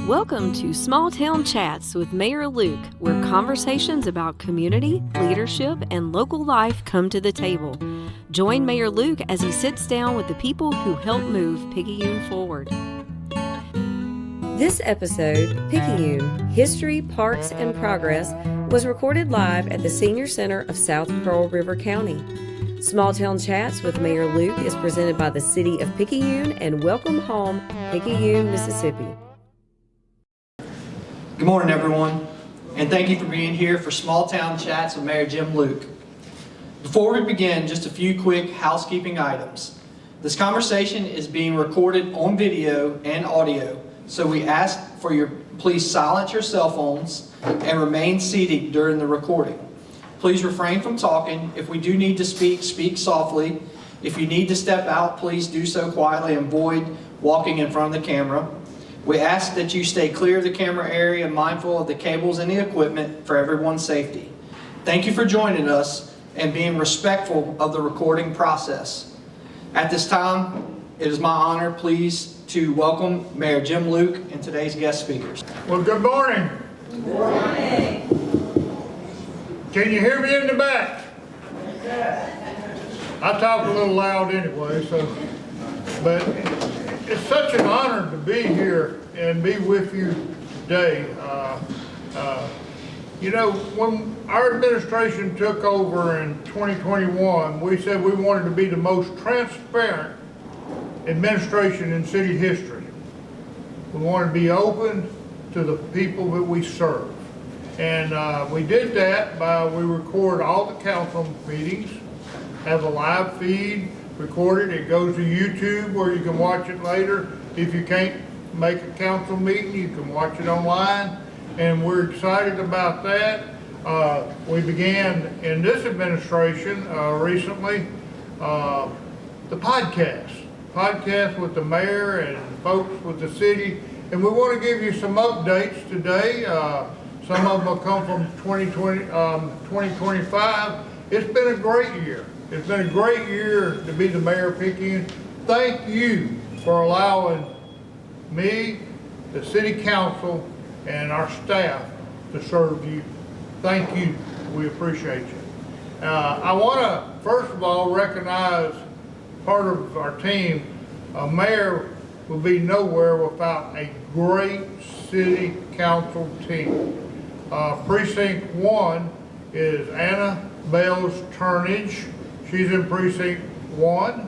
Welcome to Small Town Chats with Mayor Luke, where conversations about community, leadership, and local life come to the table. Join Mayor Luke as he sits down with the people who help move Picayune forward. This episode, Picayune, History, Parks, and Progress, was recorded live at the Senior Center of South Pearl River County. Small Town Chats with Mayor Luke is presented by the City of Picayune and Welcome Home, Picayune, Mississippi. Good morning, everyone, and thank you for being here for Small Town Chats with Mayor Jim Luke. Before we begin, just a few quick housekeeping items. This conversation is being recorded on video and audio, so we ask for your please silence your cell phones and remain seated during the recording. Please refrain from talking. If we do need to speak, speak softly. If you need to step out, please do so quietly and avoid walking in front of the camera. We ask that you stay clear of the camera area and mindful of the cables and the equipment for everyone's safety. Thank you for joining us and being respectful of the recording process. At this time, it is my honor, please, to welcome Mayor Jim Luke and today's guest speakers. Well, good morning. Good morning. Can you hear me in the back? I talk a little loud anyway, but it's such an honor to be here and be with you today. You know, when our administration took over in 2021, we said we wanted to be the most transparent administration in city history. We wanted to be open to the people that we serve. And we did that by, we record all the council meetings, have a live feed, recorded. It goes to YouTube where you can watch it later. If you can't make a council meeting, you can watch it online. And we're excited about that. We began in this administration recently the podcast with the mayor and folks with the city. And we want to give you some updates today. Some of them will come from 2025. It's been a great year. It's been a great year to be the mayor of Picayune. Thank you for allowing me, the city council, and our staff to serve you. Thank you. We appreciate you. I want to, first of all, recognize part of our team. A mayor will be nowhere without a great city council team. Precinct 1 is Anna Bales Turnage. She's in Precinct 1.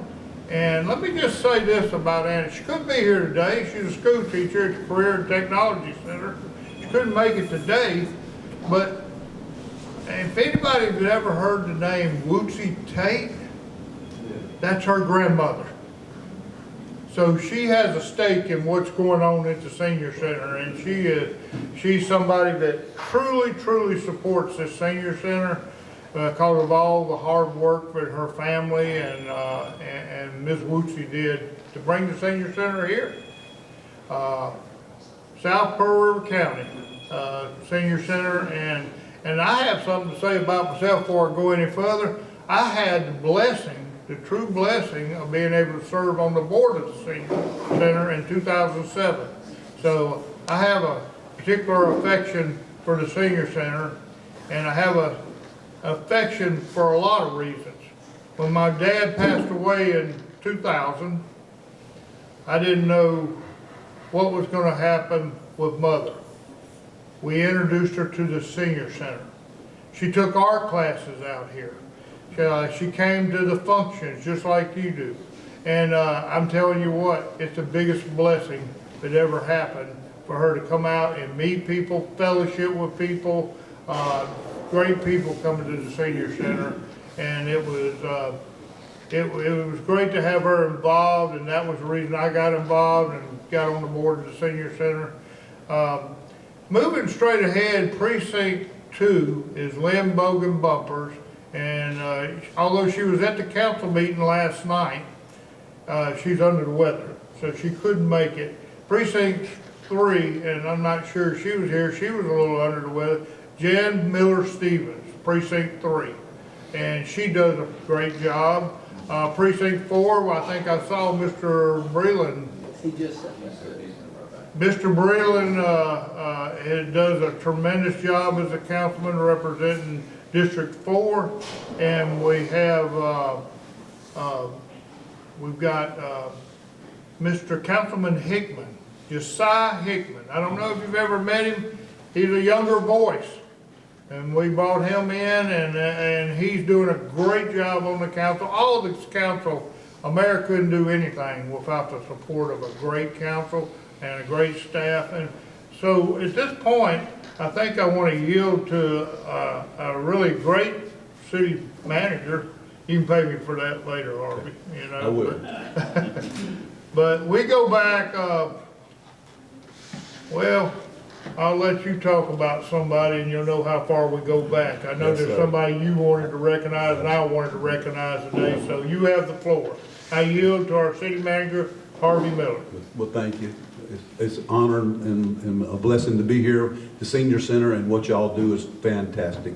And let me just say this about Anna. She couldn't be here today. She's a school teacher at the Career and Technology Center. She couldn't make it today. But if anybody has ever heard the name Wootsy Tate, that's her grandmother. So she has a stake in what's going on at the Senior Center, and she's somebody that truly supports this Senior Center because of all the hard work that her family and Ms. Wootsy did to bring the Senior Center here. South Pearl River County Senior Center, and I have something to say about myself before I go any further. I had the blessing, the true blessing of being able to serve on the board of the Senior Center in 2007. So I have a particular affection for the Senior Center, and I have a affection for a lot of reasons. When my dad passed away in 2000, I didn't know what was going to happen with Mother. We introduced her to the Senior Center. She took art classes out here. She came to the functions just like you do. And I'm telling you what, it's the biggest blessing that ever happened for her to come out and meet people, fellowship with people, great people coming to the Senior Center. And it was great to have her involved, and that was the reason I got involved and got on the board of the Senior Center. Moving straight ahead, Precinct 2 is Lynn Bogan Bumpers. And although she was at the council meeting last night, she's under the weather, so she couldn't make it. Precinct 3, and I'm not sure she was here, she was a little under the weather. Jan Miller-Stevens, Precinct 3, and she does a great job. Precinct 4, I think I saw Mr. Breland. He just said Mr. Breland does a tremendous job as a councilman representing District 4, and we have we've got Mr. Councilman Hickman, Josiah Hickman. I don't know if you've ever met him. He's a younger voice, and we brought him in, and he's doing a great job on the council. All of this council, a mayor couldn't do anything without the support of a great council and a great staff. And so at this point, I think I want to yield to a really great city manager. You can pay me for that later, Harvey. You know. I will. But we go back. Well, I'll let you talk about somebody, and you'll know how far we go back. I know Yes, there's sir. somebody you wanted to recognize, and I wanted to recognize today. So you have the floor. I yield to our city manager, Harvey Miller. Well, thank you. It's an honor and a blessing to be here. The Senior Center and what y'all do is fantastic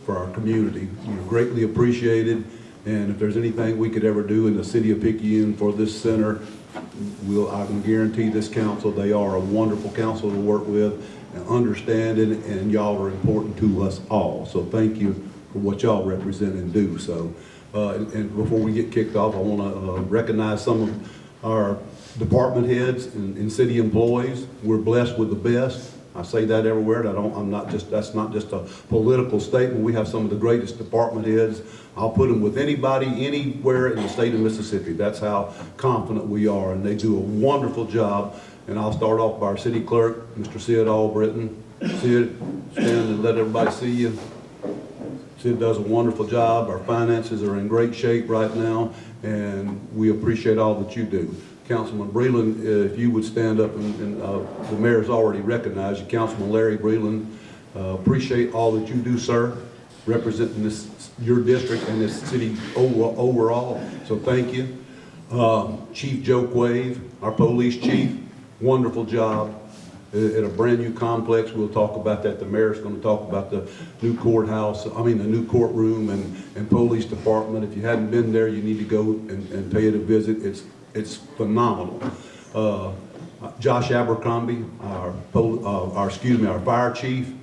for our community. You're greatly appreciated, and if there's anything we could ever do in the city of Picayune for this center, I can guarantee this council, they are a wonderful council to work with and understanding, and y'all are important to us all. So thank you for what y'all represent and do. So, and before we get kicked off, I want to recognize some of our department heads and city employees. We're blessed with the best. I say that everywhere. That's not just a political statement. We have some of the greatest department heads. I'll put them with anybody, anywhere in the state of Mississippi. That's how confident we are, and they do a wonderful job. And I'll start off by our city clerk, Mr. Sid Albritton. Sid, stand and let everybody see you. Sid does a wonderful job. Our finances are in great shape right now, and we appreciate all that you do. Councilman Breland, if you would stand up, and the mayor's already recognized you. Councilman Larry Breland, appreciate all that you do, sir, representing your district and this city overall, so thank you. Chief Joe Quave, our police chief, wonderful job at a brand new complex. We'll talk about that. The mayor's going to talk about the new the new courtroom and police department. If you hadn't been there, you need to go and pay it a visit. It's phenomenal. Josh Abercrombie, our fire chief,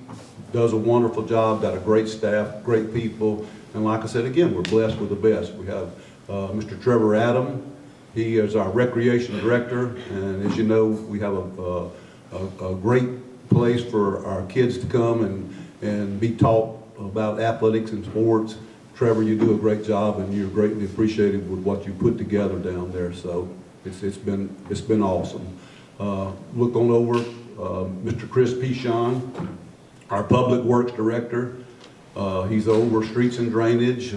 does a wonderful job, got a great staff, great people, and like I said again, we're blessed with the best. We have Mr. Trevor Adam. He is our recreation director, and as you know, we have a great place for our kids to come and be taught about athletics and sports. Trevor, you do a great job, and you're greatly appreciated with what you put together down there. So it's been awesome. Look on over Mr. Chris Pichon, our public works director. He's over streets and drainage.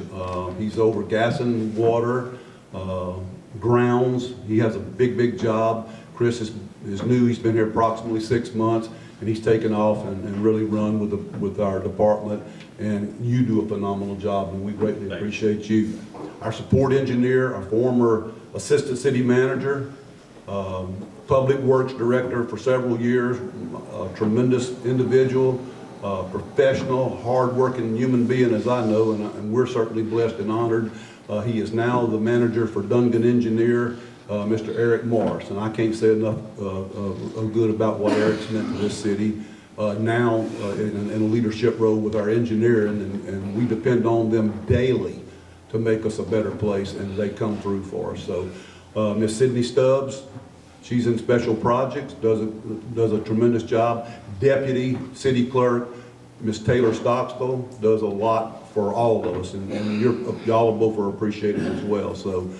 He's over gas and water, grounds. He has a big job. Chris is new. He's been here approximately 6 months, and he's taken off and really run with our department. And you do a phenomenal job, and we greatly appreciate you. Our support engineer, our former assistant city manager, public works director for several years, a tremendous individual, professional, hard-working human being, as I know, and we're certainly blessed and honored. He is now the manager for Dungan Engineer, Mr. Eric Morris, and I can't say enough good about what Eric's meant to this city. Now in a leadership role with our engineering, and we depend on them daily to make us a better place, and they come through for us. So Miss Sydney Stubbs, she's in special projects, does a tremendous job. Deputy City Clerk, Miss Taylor Stockstill, does a lot for all of us, and y'all both are appreciated as well. So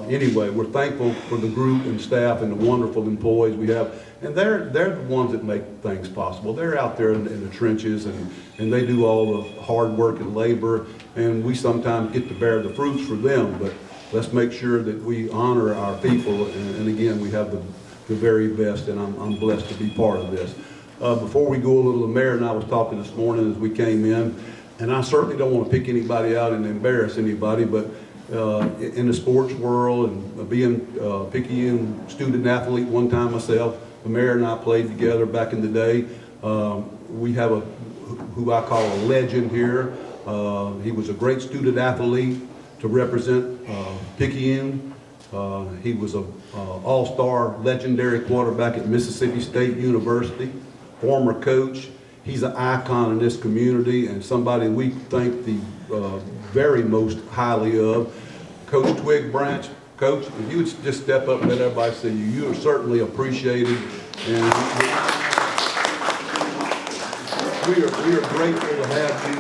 anyway, we're thankful for the group and staff and the wonderful employees we have. And they're the ones that make things possible. They're out there in the trenches, and they do all the hard work and labor, and we sometimes get to bear the fruits for them, but let's make sure that we honor our people, and again, we have the very best, and I'm blessed to be part of this. Before we go a little, the mayor and I was talking this morning as we came in, and I certainly don't want to pick anybody out and embarrass anybody, but in the sports world and being a Picayune student athlete one time myself, the mayor and I played together back in the day. We have who I call a legend here. He was a great student athlete to represent Picayune. He was a all-star legendary quarterback at Mississippi State University, former coach. He's an icon in this community and somebody we think the very most highly of. Coach Twig Branch. Coach, if you would just step up and let everybody see you, you are certainly appreciated. And we are grateful to have you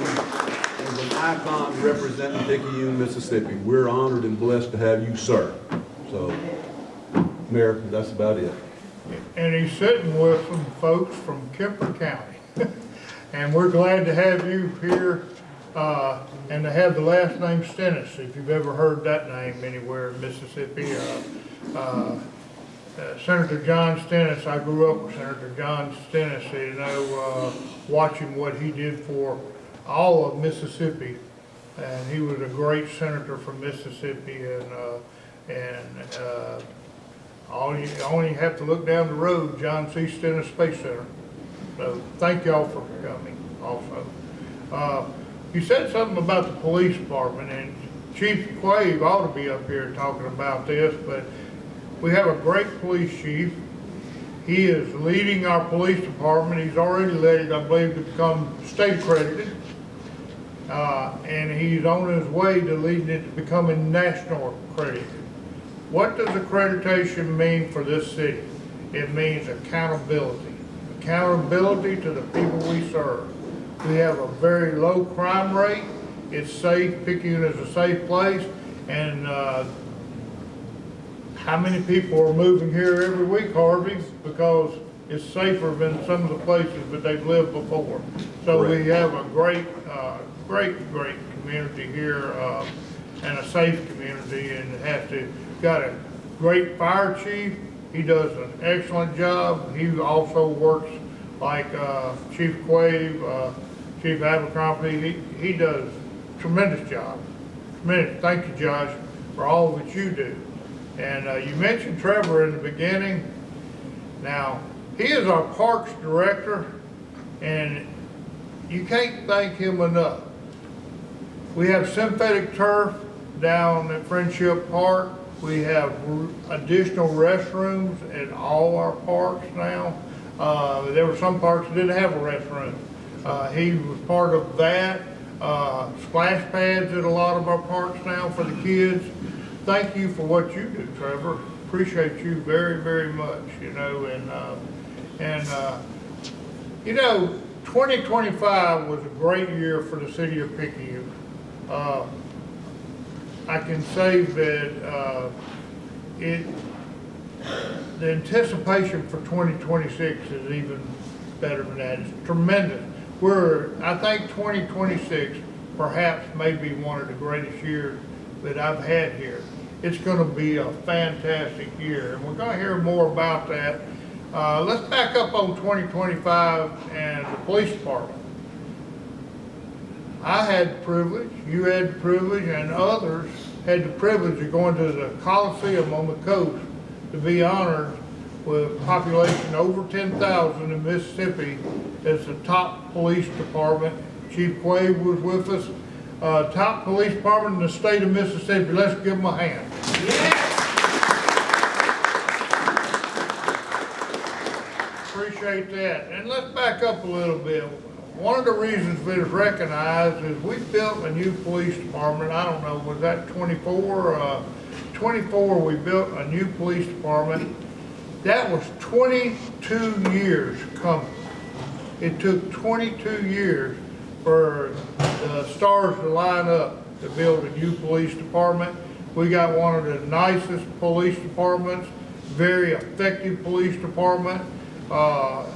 as an icon representing Picayune, Mississippi. We're honored and blessed to have you, sir. So, Mayor, that's about it. And he's sitting with some folks from Kemper County. And we're glad to have you here, and to have the last name Stennis, if you've ever heard that name anywhere in Mississippi. Senator John Stennis, I grew up with Senator John Stennis, you know, watching what he did for all of Mississippi. And he was a great senator from Mississippi, and only have to look down the road, John C. Stennis Space Center. So thank y'all for coming also. You said something about the police department, and Chief Quave ought to be up here talking about this, but we have a great police chief. He is leading our police department. He's already led it, I believe, to become state accredited. And he's on his way to leading it to becoming national accredited. What does accreditation mean for this city? It means accountability. Accountability to the people we serve. We have a very low crime rate. It's safe. Picayune is a safe place. And how many people are moving here every week, Harvey? Because it's safer than some of the places that they've lived before. So Correct. We have a great community here, and a safe community, and got a great fire chief. He does an excellent job. He also works like Chief Quave, Chief Abercrombie. He does a tremendous job. Tremendous. Thank you, Josh, for all that you do. And you mentioned Trevor in the beginning. Now, he is our parks director, and you can't thank him enough. We have synthetic turf down at Friendship Park. We have additional restrooms in all our parks now. There were some parks that didn't have a restroom. He was part of that. Splash pads at a lot of our parks now for the kids. Thank you for what you do, Trevor. Appreciate you very, very much, you know, and you know, 2025 was a great year for the city of Picayune. I can say that the anticipation for 2026 is even better than that. It's tremendous. I think 2026 perhaps may be one of the greatest years that I've had here. It's going to be a fantastic year, and we're going to hear more about that. Let's back up on 2025 and the police department. I had the privilege, you had the privilege, and others had the privilege of going to the Coliseum on the coast to be honored with a population over 10,000 in Mississippi as the top police department. Chief Quave was with us. Top police department in the state of Mississippi. Let's give them a hand. Appreciate that. And let's back up a little bit. One of the reasons it was recognized is we built a new police department. I don't know, was that 24? 24, we built a new police department. That was 22 years coming. It took 22 years for the stars to line up to build a new police department. We got one of the nicest police departments, very effective police department.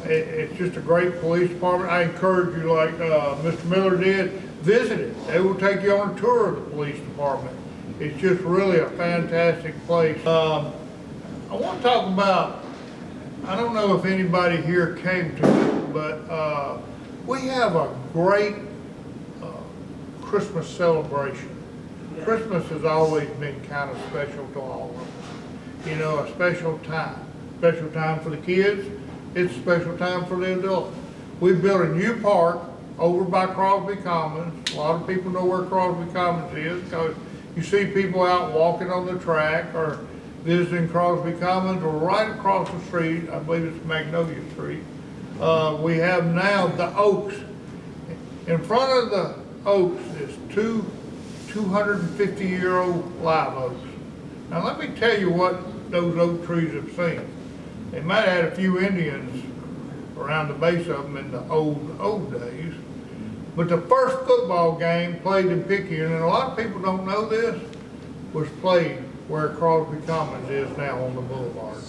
It's just a great police department. I encourage you, like Mr. Miller did, visit it. They will take you on a tour of the police department. It's just really a fantastic place. I want to talk about, I don't know if anybody here came to it, but we have a great Christmas celebration. Christmas has always been kind of special to all of us. You know, a special time. Special time for the kids. It's a special time for the adults. We built a new park over by Crosby Commons. A lot of people know where Crosby Commons is because you see people out walking on the track, or visiting Crosby Commons, or right across the street, I believe it's Magnolia Street, we have now the Oaks. In front of the Oaks is two 250-year-old live oaks. Now let me tell you what those oak trees have seen. They might have had a few Indians around the base of them in the old days, but the first football game played in Picayune, and a lot of people don't know this, was played where Crosby Commons is now on the boulevard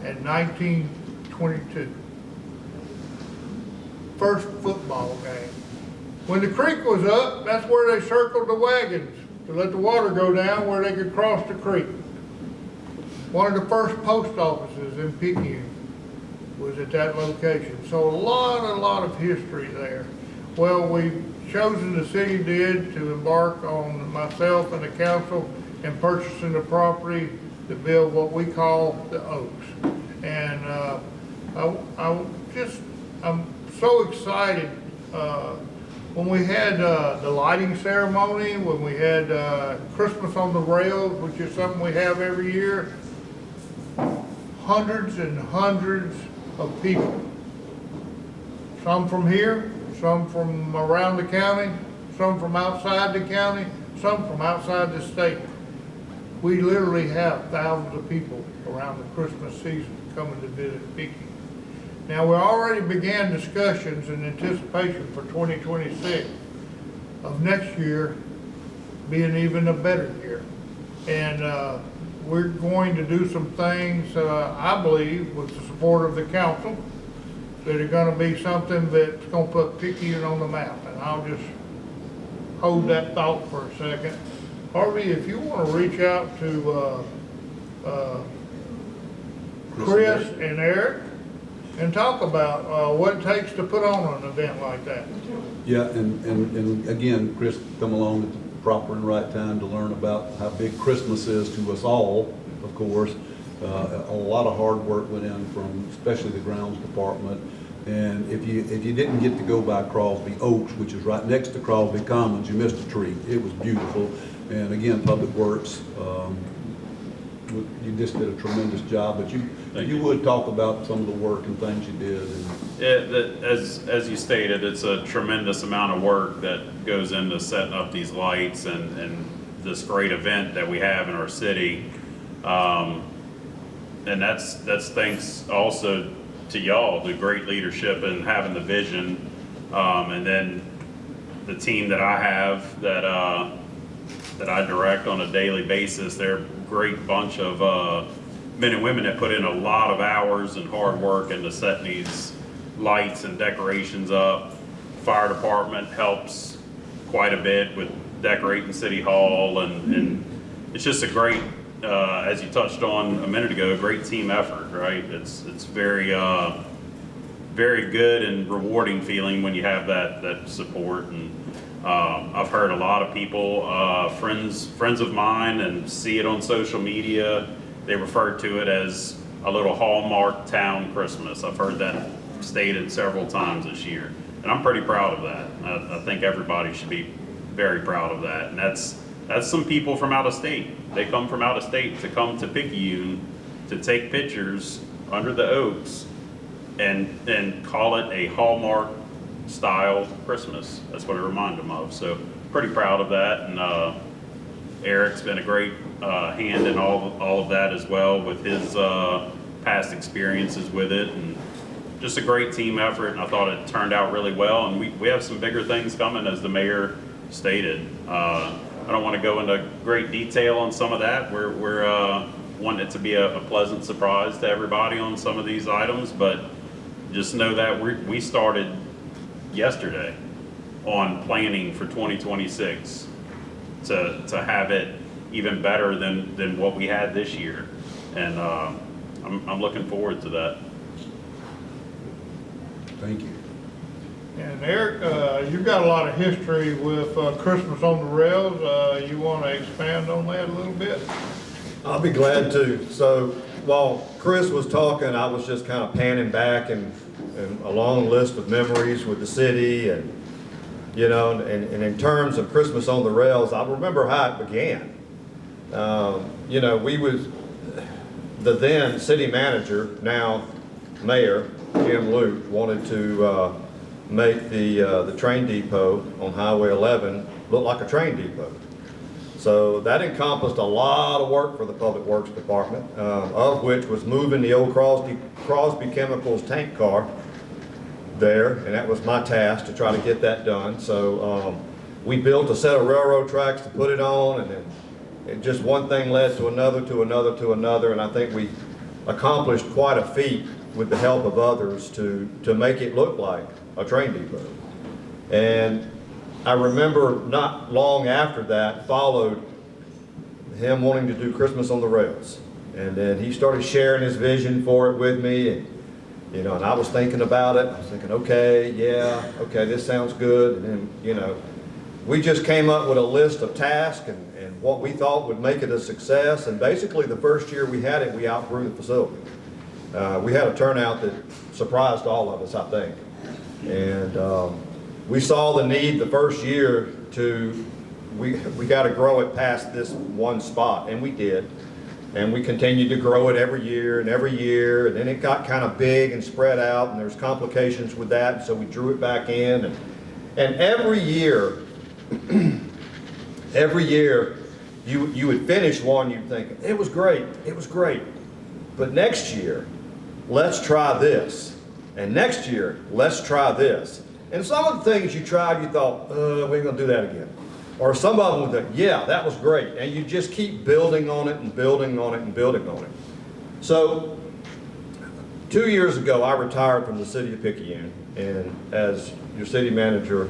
in 1922. First football game. When the creek was up, that's where they circled the wagons to let the water go down where they could cross the creek. One of the first post offices in Picayune was at that location. So a lot of history there. Well, we've chosen, the city did, to embark on, myself and the council, in purchasing the property to build what we call the Oaks. And I'm so excited when we had the lighting ceremony, when we had Christmas on the Rails, which is something we have every year. Hundreds and hundreds of people. Some from here, some from around the county, some from outside the county, some from outside the state. We literally have thousands of people around the Christmas season coming to visit Picayune. Now, we already began discussions in anticipation for 2026 of next year being even a better year. And we're going to do some things, I believe, with the support of the council, that are going to be something that's going to put Picayune on the map. And I'll just hold that thought for a second. Harvey, if you want to reach out to Chris and Eric and talk about what it takes to put on an event like that. Yeah, and again, Chris come along at the proper and right time to learn about how big Christmas is to us all, of course. A lot of hard work went in from especially the grounds department. And if you didn't get to go by Crosby Oaks, which is right next to Crosby Commons, you missed a treat. It was beautiful. And again, Public Works, you just did a tremendous job, but you would talk about some of the work and things you did. And as you stated, it's a tremendous amount of work that goes into setting up these lights and this great event that we have in our city. And that's thanks also to y'all, the great leadership and having the vision. And then the team that I have that I direct on a daily basis, they're a great bunch of men and women that put in a lot of hours and hard work into setting these lights and decorations up. Fire department helps quite a bit with decorating City Hall, and it's just a great, as you touched on a minute ago, a great team effort, right? It's very very good and rewarding feeling when you have that support. And I've heard a lot of people, friends of mine, and see it on social media. They refer to it as a little Hallmark town Christmas. I've heard that stated several times this year, and I'm pretty proud of that. I think everybody should be very proud of that. And that's some people from out of state. They come from out of state to come to Picayune to take pictures under the oaks and call it a Hallmark style Christmas. That's what it reminded them of. So pretty proud of that. And Eric's been a great hand in all of that as well, with his past experiences with it, and just a great team effort. And I thought it turned out really well. And we have some bigger things coming, as the mayor stated. I don't want to go into great detail on some of that. We're wanting it to be a pleasant surprise to everybody on some of these items, but just know that we started yesterday on planning for 2026 to have it even better than what we had this year. And I'm looking forward to that. thank you. And Eric, you've got a lot of history with Christmas on the Rails. You want to expand on that a little bit? I'll be glad to. So while Chris was talking, I was just kind of panning back and a long list of memories with the city, and you know, and in terms of Christmas on the Rails, I remember how it began. You know, the then city manager, now mayor, Jim Luke, wanted to make the train depot on Highway 11 look like a train depot. So that encompassed a lot of work for the Public Works Department, of which was moving the old Crosby Chemicals tank car there, and that was my task to try to get that done. So we built a set of railroad tracks to put it on, and then just one thing led to another, to another, to another, and I think we accomplished quite a feat with the help of others to make it look like a train depot. And I remember not long after that followed him wanting to do Christmas on the Rails. And then he started sharing his vision for it with me, and and I was thinking about it. I was thinking, okay, yeah, okay, this sounds good. And then, we just came up with a list of tasks and what we thought would make it a success. And basically the first year we had it, we outgrew the facility. We had a turnout that surprised all of us, I think. And we saw the need the first year we got to grow it past this one spot, and we did. And we continued to grow it every year, and then it got kind of big and spread out, and there's complications with that, so we drew it back in. And every year, you would finish one, you'd think, it was great, but next year, let's try this. And next year, let's try this. And some of the things you tried, you thought, we ain't gonna do that again. Or some of them would think, yeah, that was great. And you just keep building on it and building on it and building on it. So 2 years ago, I retired from the city of Picayune. And as your city manager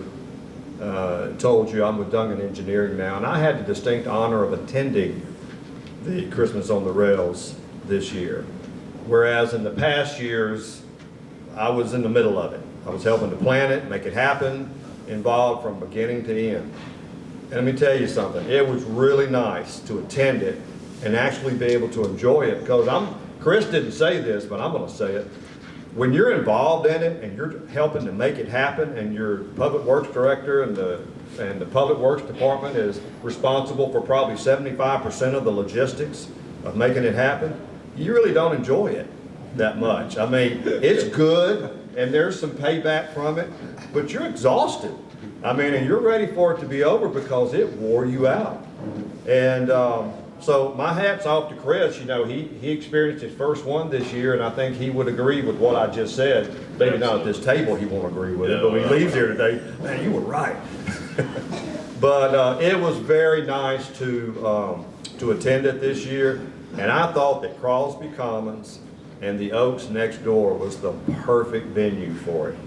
told you, I'm with Duncan Engineering now. And I had the distinct honor of attending the Christmas on the Rails this year. Whereas in the past years, I was in the middle of it. I was helping to plan it, make it happen, involved from beginning to end. And let me tell you something, it was really nice to attend it and actually be able to enjoy it, because Chris didn't say this, but I'm gonna say it. When you're involved in it and you're helping to make it happen, and your public works director and the public works department is responsible for probably 75% of the logistics of making it happen, you really don't enjoy it that much. I mean, it's good and there's some payback from it, but you're exhausted. I mean, and you're ready for it to be over because it wore you out. And so my hat's off to Chris. He experienced his first one this year, and I think he would agree with what I just said. Maybe not at this table he won't agree with it, but when he leaves here today, man, you were right. But it was very nice to attend it this year, and I thought that Crosby Commons and the Oaks next door was the perfect venue for it.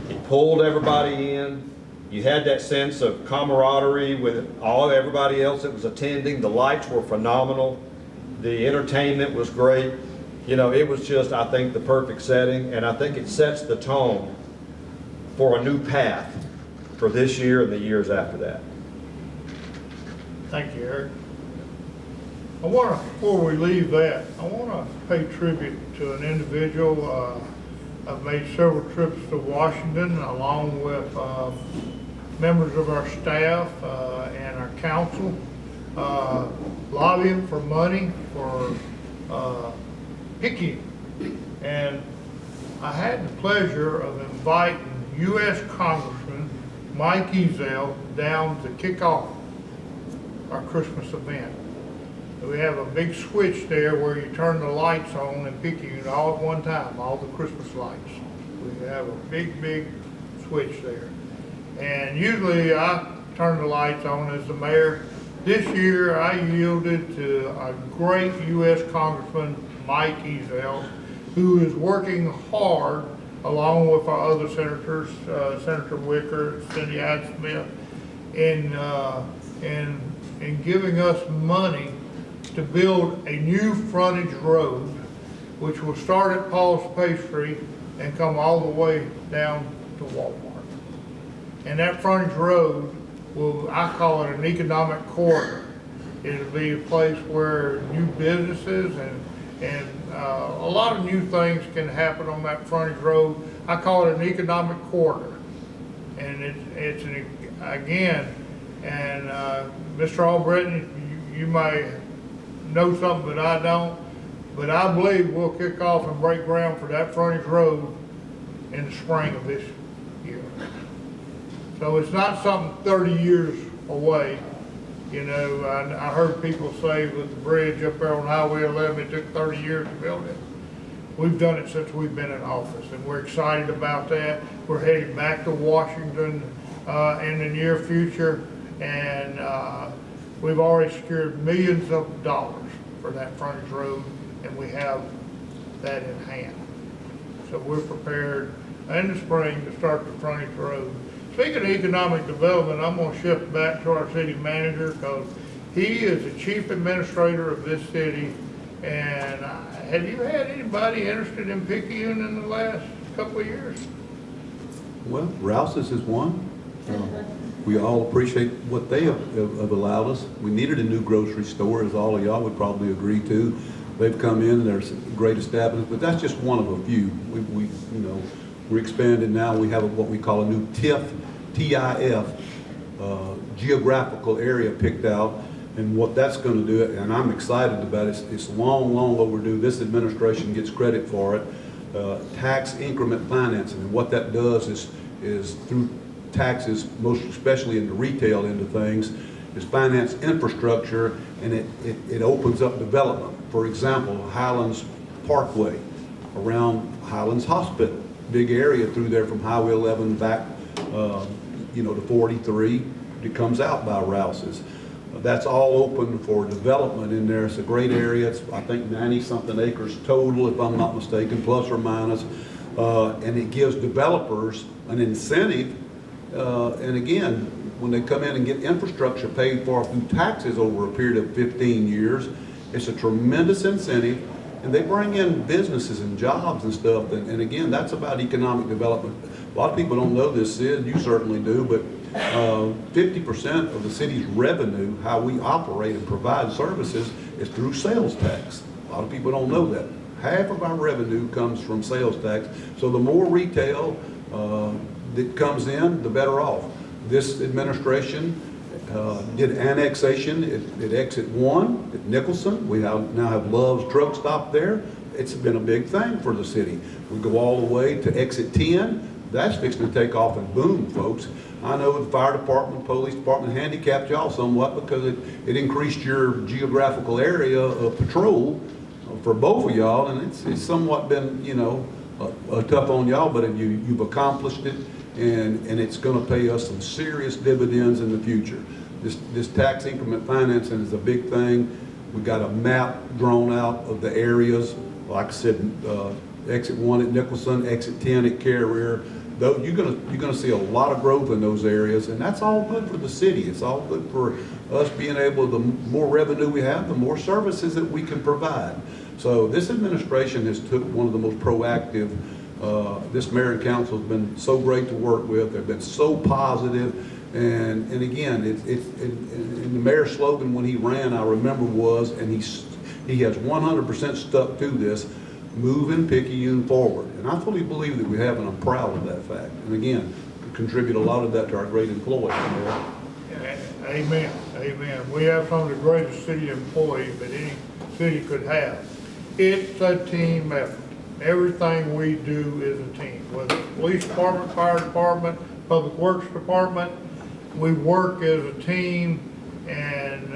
It pulled everybody in. You had that sense of camaraderie with everybody else that was attending. The lights were phenomenal. The entertainment was great. It was just, I think, the perfect setting, and I think it sets the tone for a new path for this year and the years after that. Thank you, Eric. Before we leave that, I want to pay tribute to an individual. I've made several trips to Washington along with members of our staff and our council, lobbying for money for Picayune. And I had the pleasure of inviting U.S. Congressman Mike Ezell down to kick off our Christmas event. We have a big switch there where you turn the lights on in Picayune all at one time, all the Christmas lights. We have a big switch there. And usually I turn the lights on as the mayor. This year I yielded to a great U.S. Congressman, Mike Ezell, who is working hard along with our other senators, Senator Wicker, Cindy Smith, in giving us money to build a new frontage road, which will start at Paul's Pastry and come all the way down to Walmart. And that frontage road I call it an economic corridor. It'll be a place where new businesses and a lot of new things can happen on that frontage road. I call it an economic corridor. And it's Mr. Albritton, you may know something that I don't. But I believe we'll kick off and break ground for that frontage road in the spring of this year. So it's not something 30 years away. You know, I heard people say with the bridge up there on Highway 11, it took 30 years to build it. We've done it since we've been in office, and we're excited about that. We're heading back to Washington in the near future, and we've already secured millions of dollars for that frontage road, and we have that in hand. So we're prepared in the spring to start the frontage road. Speaking of economic development, I'm going to shift back to our city manager because he is the chief administrator of this city. And have you had anybody interested in Picayune in the last couple of years? Well, Rouse's is one. We all appreciate what they have allowed us. We needed a new grocery store, as all of y'all would probably agree to. They've come in and there's great establishments, but that's just one of a few. We're expanding now. We have what we call a new TIF, geographical area picked out. And what that's going to do, and I'm excited about it, it's long overdue. This administration gets credit for it. Tax increment financing, and what that does is through taxes, most especially in the retail end of things, is finance infrastructure, and it opens up development. For example, Highlands Parkway around Highlands Hospital, big area through there from Highway 11 back, to 43. It comes out by Rouse's. That's all open for development in there. It's a great area. It's, I think, 90-something acres total, if I'm not mistaken, plus or minus. And it gives developers an incentive. And again, when they come in and get infrastructure paid for through taxes over a period of 15 years, it's a tremendous incentive. And they bring in businesses and jobs and stuff. And again, that's about economic development. A lot of people don't know this, Sid, you certainly do, but 50% of the city's revenue, how we operate and provide services, is through sales tax. A lot of people don't know that. Half of our revenue comes from sales tax. So the more retail that comes in, the better off. This administration did annexation at Exit 1 at Nicholson. We now have Love's Truck Stop there. It's been a big thing for the city. We go all the way to Exit 10. That's fixing to take off and boom, folks. I know the fire department, police department handicapped y'all somewhat because it increased your geographical area of patrol for both of y'all, and it's somewhat been, tough on y'all, but you've accomplished it, and it's going to pay us some serious dividends in the future. This tax increment financing is a big thing. We've got a map drawn out of the areas, like I said, Exit 1 at Nicholson, Exit 10 at Carrier. Though you're gonna see a lot of growth in those areas, and that's all good for the city. It's all good for us being able. The more revenue we have, the more services that we can provide. So this administration has took one of the most proactive. This mayor and council has been so great to work with. They've been so positive, and again, and the mayor's slogan when he ran, I remember, was, and he has 100% stuck to this. Moving Picayune forward. And I fully believe that we have, and I'm proud of that fact. And again, contribute a lot of that to our great employees. Amen. Amen. We have some of the greatest city employees that any city could have. It's a team effort. Everything we do is a team. Whether it's police department, fire department, public works department, we work as a team, and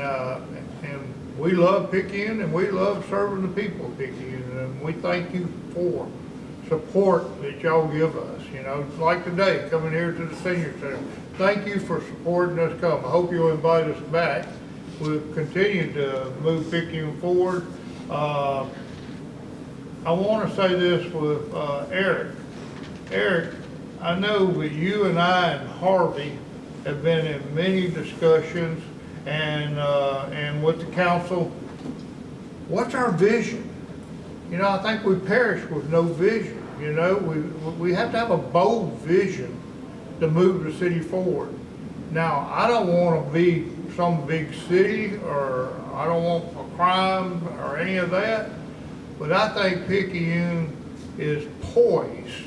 we love Picayune, and we love serving the people of Picayune. And we thank you for support that y'all give us. Like today, coming here to the senior center. Thank you for supporting us come. I hope you'll invite us back. We'll continue to move Picayune forward. I want to say this with Eric. Eric, I know that you and I and Harvey have been in many discussions and with the council. What's our vision? I think we perish with no vision. We have to have a bold vision to move the city forward. Now, I don't want to be some big city, or I don't want a crime or any of that, but I think Picayune is poised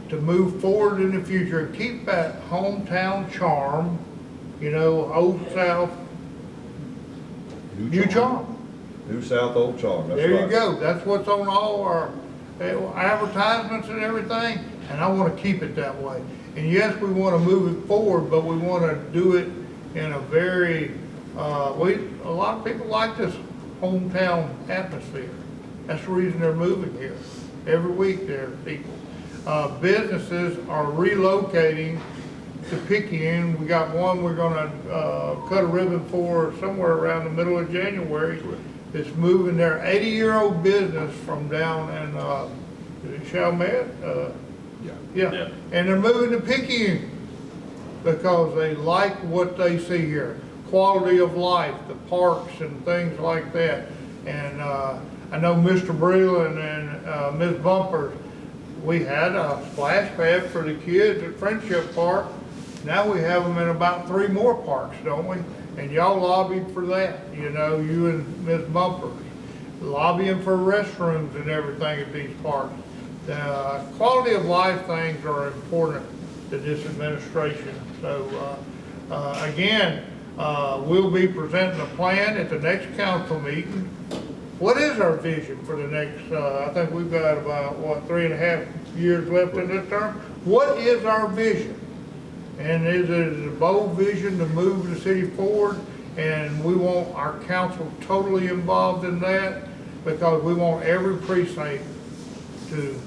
to move forward in the future and keep that hometown charm, Old South, new charm. New South Old Charm, that's right. There you go. That's what's on all our advertisements and everything, and I want to keep it that way. And yes, we want to move it forward, but we want to do it in a very, a lot of people like this hometown atmosphere. That's the reason they're moving here. Every week there are people. Businesses are relocating to Picayune. We got one we're gonna cut a ribbon for somewhere around the middle of January. It's moving their 80-year-old business from down in, is it Chalmette? Yeah. And they're moving to Picayune because they like what they see here. Quality of life, the parks and things like that. And I know Mr. Breland and Ms. Bumpers, we had a splash pad for the kids at Friendship Park. Now we have them in about 3 more parks, don't we? And y'all lobbied for that, you know, you and Ms. Bumpers. Lobbying for restrooms and everything at these parks. Quality of life things are important to this administration. So again, we'll be presenting a plan at the next council meeting. What is our vision for the next, I think we've got about, 3.5 years left in this term? What is our vision? And is it a bold vision to move the city forward? And we want our council totally involved in that because we want every precinct to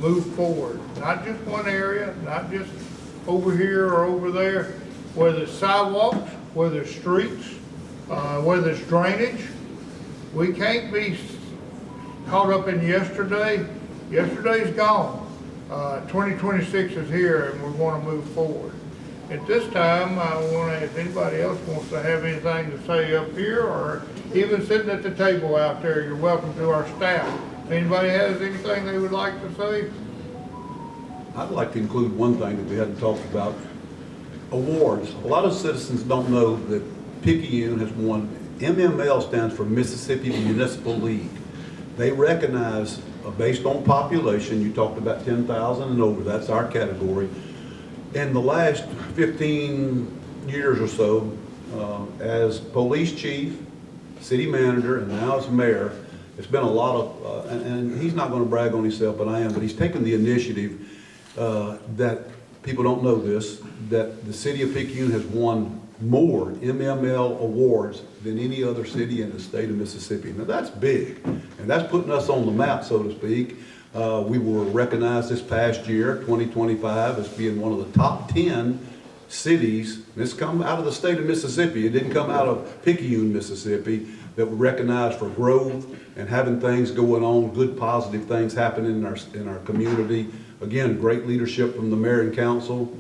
move forward. Not just one area, not just over here or over there. Whether it's sidewalks, whether it's streets, whether it's drainage. We can't be caught up in yesterday. Yesterday's gone. 2026 is here and we want to move forward. At this time, I want to, if anybody else wants to have anything to say up here or even sitting at the table out there, you're welcome to our staff. If anybody has anything they would like to say? I'd like to include one thing that we hadn't talked about, awards. A lot of citizens don't know that Picayune has won, MML stands for Mississippi Municipal League. They recognize, based on population, you talked about 10,000 and over, that's our category. In the last 15 years or so, as police chief, city manager, and now as mayor, it's been a lot of, and he's not going to brag on himself, but I am, but he's taken the initiative that people don't know this, that the city of Picayune has won more MML awards than any other city in the state of Mississippi. Now that's big, and that's putting us on the map, so to speak. We were recognized this past year, 2025, as being one of the top 10 cities. This come out of the state of Mississippi. It didn't come out of Picayune, Mississippi, that were recognized for growth and having things going on, good positive things happening in our community. Again, great leadership from the mayor and council.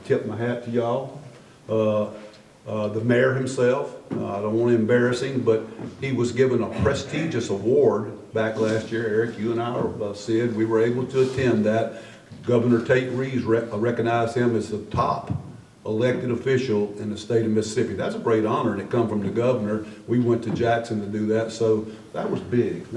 Tip my hat to y'all. The mayor himself, I don't want to embarrass him, but he was given a prestigious award back last year. Eric, you and I, Sid, we were able to attend that. Governor Tate Reeves recognized him as the top elected official in the state of Mississippi. That's a great honor, and it come from the governor. We went to Jackson to do that, so that was big.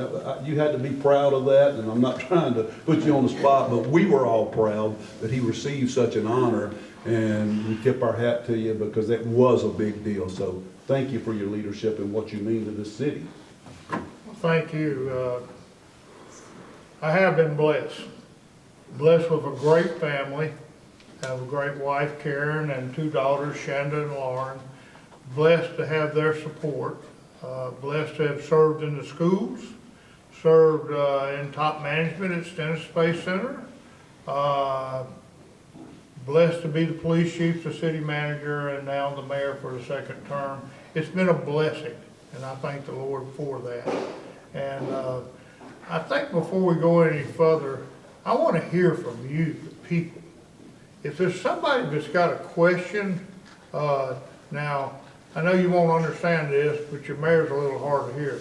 You had to be proud of that, and I'm not trying to put you on the spot, but we were all proud that he received such an honor, and we tip our hat to you because it was a big deal. So thank you for your leadership and what you mean to this city. Thank you. I have been blessed with a great family. I have a great wife, Karen, and 2 daughters, Shanda and Lauren. Blessed to have their support. Blessed to have served in the schools, served in top management at Stennis Space Center. Blessed to be the police chief, the city manager, and now the mayor for the 2nd term. It's been a blessing, and I thank the Lord for that. And I think before we go any further, I want to hear from you, the people. If there's somebody that's got a question, now, I know you won't understand this, but your mayor's a little hard to hear.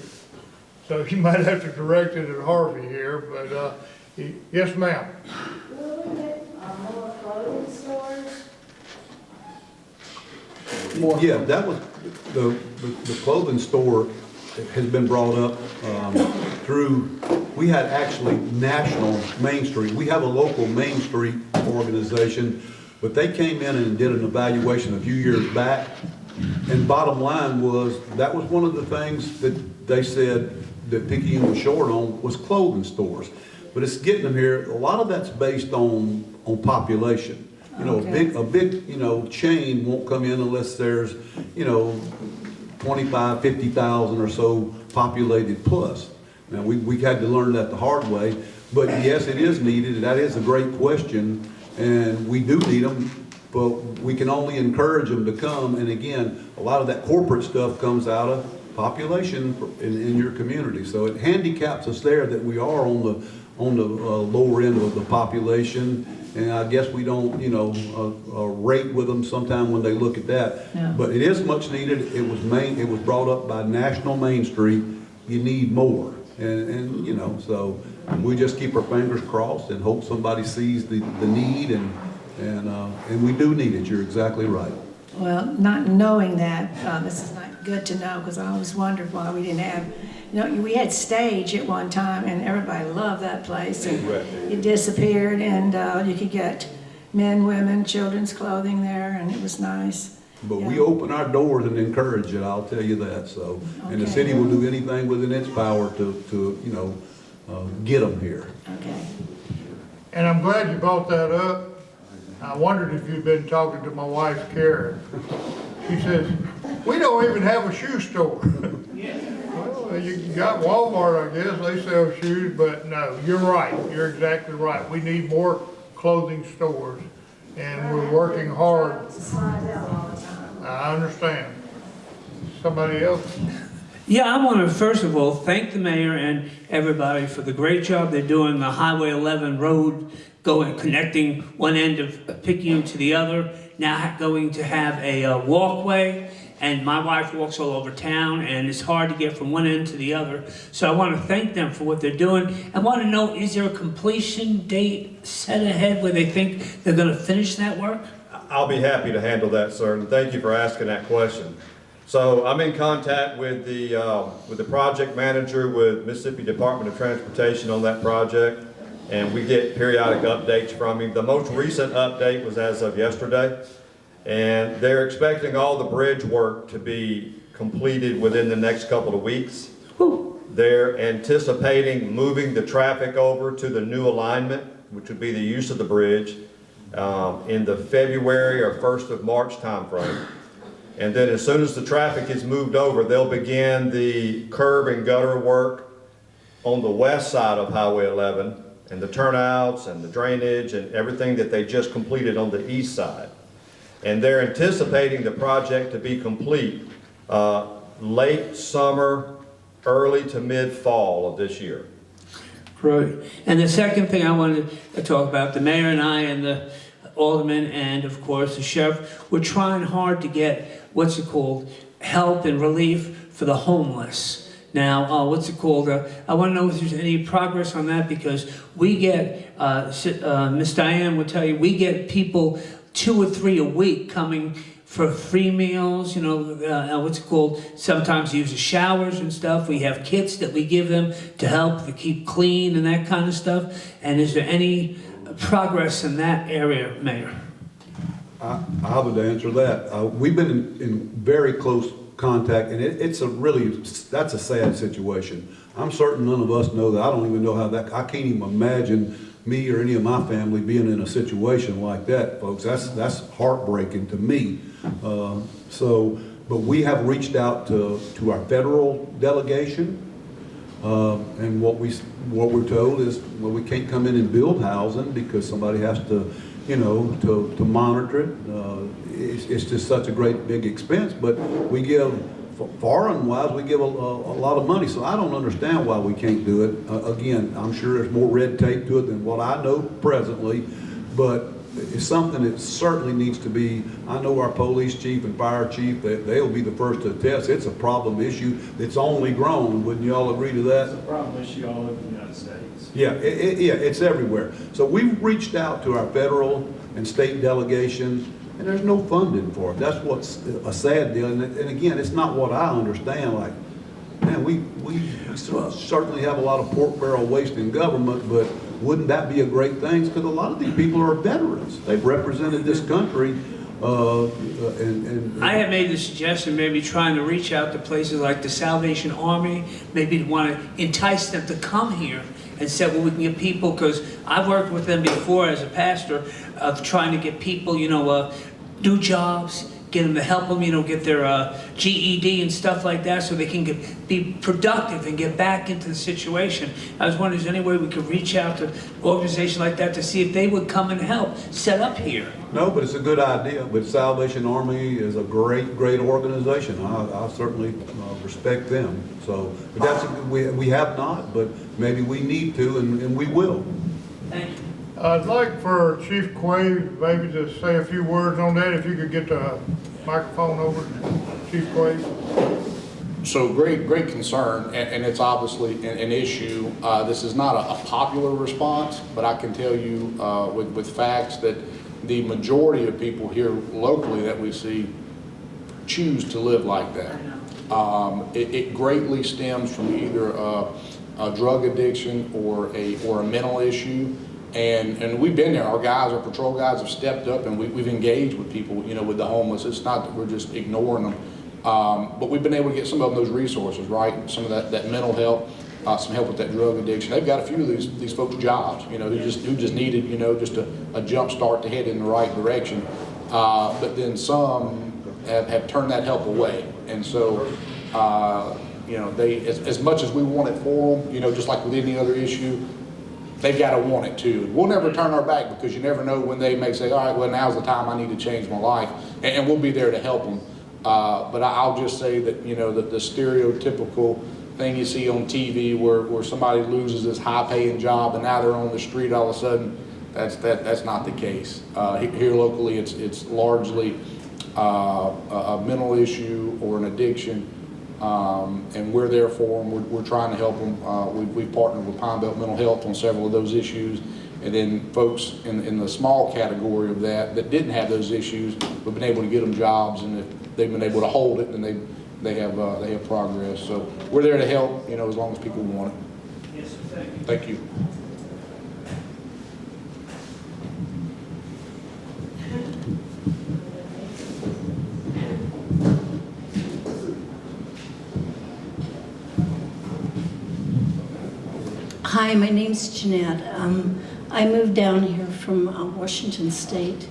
So you might have to direct it at Harvey here, but yes, ma'am. Will we get more clothing stores? Yeah, that was, the clothing store has been brought up through, we had actually national Main Street. We have a local Main Street organization, but they came in and did an evaluation a few years back, And bottom line was, that was one of the things that they said that Picayune was short on, was clothing stores. But it's getting them here, a lot of that's based on population. You know, Okay. a big, you know, chain won't come in unless there's, you know, 25, 50,000 or so populated plus. Now, we had to learn that the hard way, but yes, it is needed, and that is a great question, and we do need them, but we can only encourage them to come, and again, a lot of that corporate stuff comes out of population in your community, so it handicaps us there that we are on the lower end of the population, and I guess we don't, you know, rate with them sometime when they look at that. Yeah. But it is much needed. It was brought up by National Main Street. You need more, and you know, so we just keep our fingers crossed and hope somebody sees the need, and we do need it. You're exactly right. Well, not knowing that, this is not good to know, because I always wondered why we didn't have, you know, we had Stage at one time, and everybody loved that place, and it disappeared, and you could get men, women, children's clothing there, and it was nice. But Yeah. we open our doors and encourage it, I'll tell you that, so. And the Okay. city will do anything within its power to you know, get them here. Okay. And I'm glad you brought that up. I wondered if you'd been talking to my wife, Karen. She says, we don't even have a shoe store. Well, you got Walmart, I guess, they sell shoes, but no, you're right, you're exactly right. We need more clothing stores, and we're working hard. Supplies out all the time. I understand. Somebody else? Yeah, I want to first of all thank the mayor and everybody for the great job they're doing. The Highway 11 road connecting one end of Picayune to the other, now going to have a walkway. And my wife walks all over town, and it's hard to get from one end to the other. So I want to thank them for what they're doing. I want to know, is there a completion date set ahead where they think they're going to finish that work? I'll be happy to handle that, sir, and thank you for asking that question. So I'm in contact with the project manager with Mississippi Department of Transportation on that project, and we get periodic updates from him. The most recent update was as of yesterday, and they're expecting all the bridge work to be completed within the next couple of weeks. They're anticipating moving the traffic over to the new alignment, which would be the use of the bridge, in the February or 1st of March timeframe. And then as soon as the traffic is moved over, they'll begin the curb and gutter work on the west side of Highway 11, and the turnouts and the drainage and everything that they just completed on the east side. And they're anticipating the project to be complete late summer, early to mid-fall of this year. Right. And the second thing I wanted to talk about, the mayor and I and the alderman and of course the sheriff, we're trying hard to get, help and relief for the homeless. Now, I want to know if there's any progress on that, because we get, Miss Diane will tell you, we get people 2 or 3 a week coming for free meals, you know, sometimes use the showers and stuff. We have kits that we give them to help to keep clean and that kind of stuff. And is there any progress in that area, Mayor? I would answer that. We've been in very close contact, and that's a sad situation. I'm certain none of us know that. I don't even know how that, I can't even imagine me or any of my family being in a situation like that, folks. That's heartbreaking to me. But we have reached out to our federal delegation, and what we're told is, well, we can't come in and build housing because somebody has to, you know, to monitor it. It's just such a great big expense, but we give, foreign-wise, we give a lot of money, so I don't understand why we can't do it. Again, I'm sure there's more red tape to it than what I know presently, but it's something that certainly needs to be, I know our police chief and fire chief, they'll be the first to attest. It's a problem issue that's only grown. Wouldn't you all agree to that? It's a problem issue all over the United States. Yeah, it's everywhere. So we've reached out to our federal and state delegations, and there's no funding for it. That's what's a sad deal. And again, it's not what I understand. Like, man, we certainly have a lot of pork barrel waste in government, but wouldn't that be a great thing? Because a lot of these people are veterans. They've represented this country and I had made the suggestion, maybe trying to reach out to places like the Salvation Army, maybe to want to entice them to come here and say, well, we can get people, because I've worked with them before as a pastor, of trying to get people, new jobs, get them to help them, get their GED and stuff like that, so they can be productive and get back into the situation. I was wondering, is there any way we could reach out to an organization like that to see if they would come and help set up here? no, but it's a good idea. But Salvation Army is a great organization. I certainly respect them. So, but we have not, but maybe we need to, and we will. Thank you. I'd like for Chief Quaid maybe to say a few words on that, if you could get the microphone over to Chief Quaid. So great concern, and it's obviously an issue. This is not a popular response, but I can tell you with facts that the majority of people here locally that we see choose to live like that. It greatly stems from either a drug addiction or a mental issue. And we've been there. Our patrol guys have stepped up, and we've engaged with people, with the homeless. It's not that we're just ignoring them. But we've been able to get some of those resources, right? Some of that mental help, some help with that drug addiction. They've got a few of these folks jobs, who just needed, just a jump start to head in the right direction. But then some have turned that help away. And so, they, as much as we want it for them, just like with any other issue, they've got to want it too. We'll never turn our back, because you never know when they may say, all right, well, now's the time I need to change my life. And we'll be there to help them. But I'll just say that, that the stereotypical thing you see on TV where somebody loses this high-paying job and now they're on the street all of a sudden, that's not the case. Here locally, it's largely a mental issue or an addiction. And we're there for them. We're trying to help them. We've partnered with Pine Belt Mental Health on several of those issues. And then folks in the small category of that didn't have those issues, we've been able to get them jobs, and if they've been able to hold it, then they have progress. So we're there to help, as long as people want it. Yes, thank you. Thank you. Hi, my name's Jeanette. I moved down here from Washington State,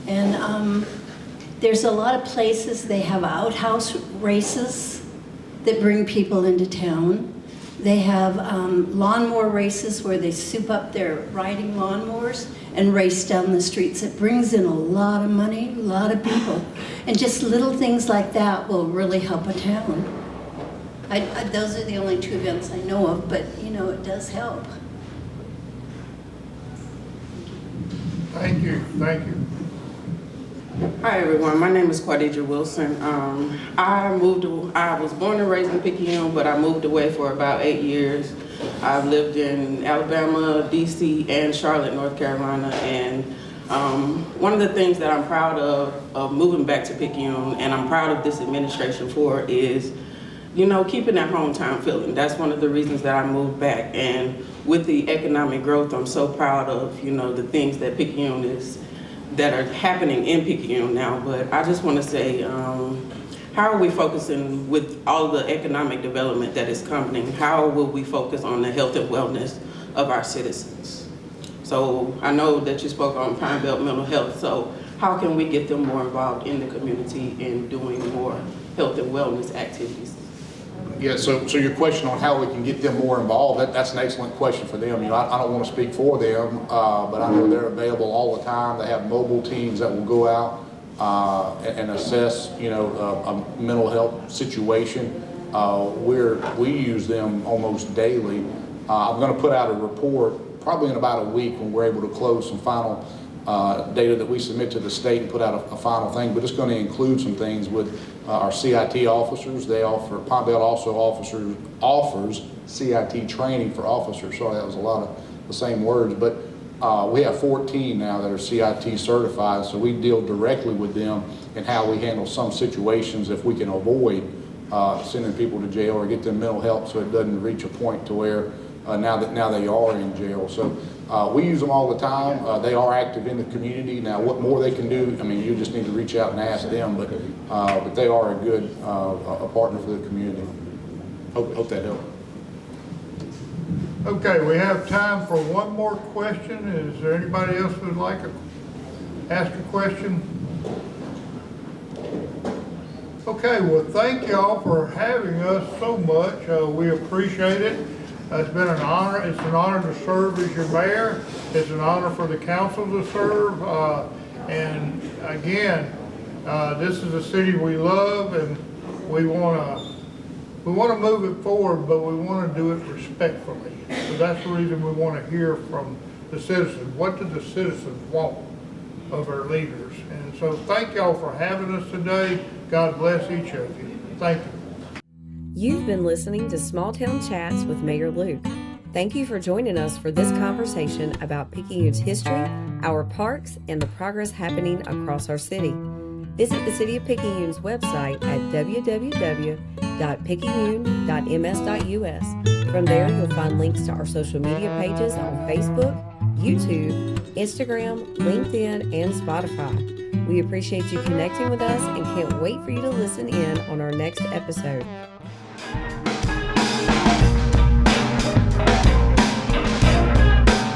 and there's a lot of places they have outhouse races that bring people into town. They have lawnmower races where they soup up their riding lawnmowers and race down the streets. It brings in a lot of money, a lot of people, and just little things like that will really help a town. Those are the only two events I know of, but it does help. Thank you, thank you. Hi everyone, my name is Quadidra Wilson. I was born and raised in Picayune, but I moved away for about 8 years. I've lived in Alabama, DC, and Charlotte, North Carolina, and one of the things that I'm proud of moving back to Picayune, and I'm proud of this administration for, is keeping that hometown feeling. That's one of the reasons that I moved back. And with the economic growth, I'm so proud of, the things that that are happening in Picayune now. But I just want to say, how are we focusing with all the economic development that is coming? How will we focus on the health and wellness of our citizens? So I know that you spoke on Pine Belt Mental Health. So how can we get them more involved in the community and doing more health and wellness activities? Yeah, so your question on how we can get them more involved, that's an excellent question for them. I don't want to speak for them, but I know they're available all the time. They have mobile teams that will go out and assess, a mental health situation. We use them almost daily. I'm going to put out a report probably in about a week when we're able to close some final data that we submit to the state and put out a final thing, but it's going to include some things with our CIT officers. Pine Belt also offers CIT training for officers. Sorry, that was a lot of the same words, but we have 14 now that are CIT certified, so we deal directly with them in how we handle some situations if we can avoid sending people to jail or get them mental help so it doesn't reach a point to where now they are in jail. So We use them all the time. They are active in the community. Now, what more they can do, I mean, you just need to reach out and ask them, but they are a good a partner for the community. Hope that helped. Okay, we have time for one more question. Is there anybody else who would like to ask a question? Okay, well, thank y'all for having us so much. We appreciate it. It's been an honor. It's an honor to serve as your mayor. It's an honor for the council to serve. And again, this is a city we love, and we want to move it forward, but we want to do it respectfully. So that's the reason we want to hear from the citizens. What do the citizens want of our leaders? And so thank y'all for having us today. God bless each of you. Thank you. You've been listening to Small Town Chats with Mayor Luke. Thank you for joining us for this conversation about Picayune's history, our parks, and the progress happening across our city. Visit the City of Picayune's website at www.picayune.ms.us. From there, you'll find links to our social media pages on Facebook, YouTube, Instagram, LinkedIn, and Spotify. We appreciate you connecting with us and can't wait for you to listen in on our next episode.